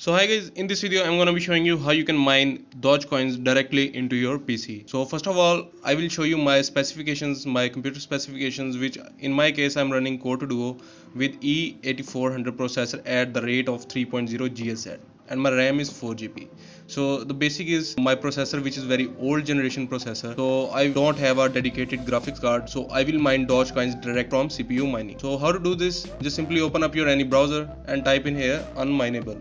So hi guys, in this video I'm gonna be showing you how you can mine Dogecoins directly into your PC. So first of all, I will show you my specifications, my computer specifications, which in my case I'm running Core 2 Duo with E8400 processor at the rate of 3.0 GHz and my RAM is 4 GB. So the basic is my processor, which is very old generation processor. So I don't have a dedicated graphics card, so I will mine Dogecoins direct from CPU mining. So how to do this? Just simply open up your any browser and type in here unmineable.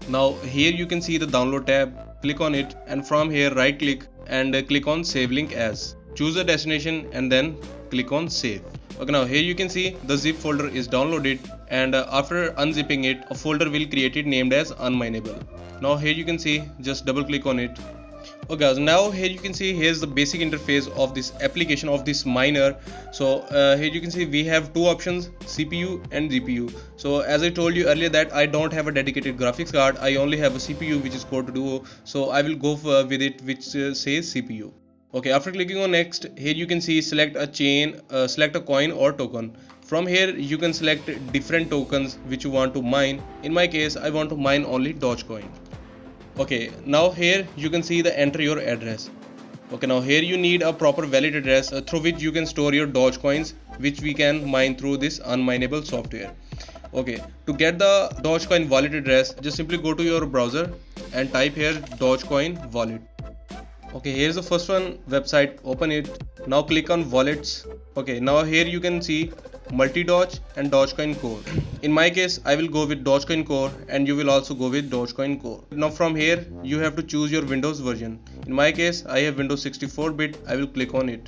Now here you can see the download tab, click on it and from here right click and click on save link as. Choose a destination and then click on save. Okay, now here you can see the zip folder is downloaded and after unzipping it, a folder will create it named as unmineable. Now here you can see, just double click on it. Okay guys, now here you can see here's the basic interface of this application of this miner. So here you can see we have two options, CPU and GPU. So as I told you earlier that I don't have a dedicated graphics card, I only have a CPU which is Core 2 Duo, so I will go with it which says CPU. Okay, after clicking on next, here you can see select a chain, select a coin or token. From here you can select different tokens which you want to mine. In my case I want to mine only Dogecoin. Okay, now here you can see the enter your address. Okay, now here you need a proper valid address through which you can store your Dogecoins, which we can mine through this unmineable software. Okay, to get the Dogecoin wallet address, just simply go to your browser and type here Dogecoin wallet. Okay, here's the first one website, open it. Now click on wallets. Okay, now here you can see multi-Doge and Dogecoin Core. In my case I will go with Dogecoin Core and you will also go with Dogecoin Core. Now from here you have to choose your Windows version. In my case I have Windows 64-bit, I will click on it.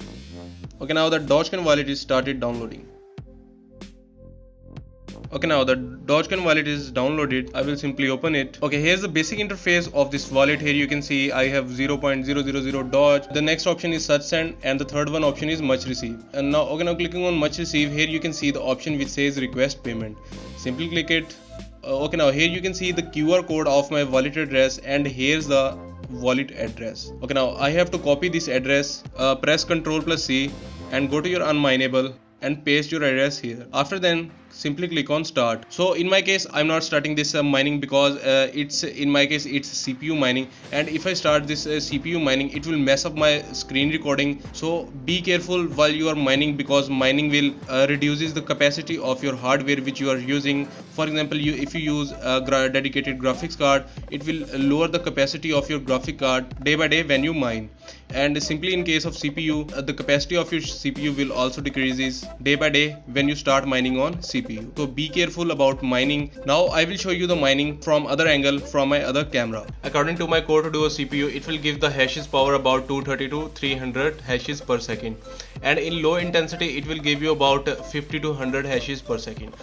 Okay, now the Dogecoin wallet is started downloading. Okay, now the Dogecoin wallet is downloaded. I will simply open it. Okay, here's the basic interface of this wallet. Here you can see I have 0.000 Doge. The next option is search send and the third one option is much receive. And now now clicking on much receive, here you can see the option which says request payment. Simply click it. Okay, now here you can see the QR code of my wallet address and here's the wallet address. Okay, now I have to copy this address. Press Ctrl+C and go to your unmineable and paste your address here. After then simply click on start. So in my case I'm not starting this mining because it's CPU mining, and if I start this CPU mining it will mess up my screen recording. So be careful while you are mining because mining will reduces the capacity of your hardware which you are using. For example, if you use a dedicated graphics card, it will lower the capacity of your graphic card day by day when you mine. And simply in case of CPU, the capacity of your CPU will also decreases day by day when you start mining on CPU. So be careful about mining. Now I will show you the mining from other angle from my other camera. According to my Core 2 Duo CPU, it will give the hashes power about 230 to 300 hashes per second, and in low intensity it will give you about 50 to 100 hashes per second.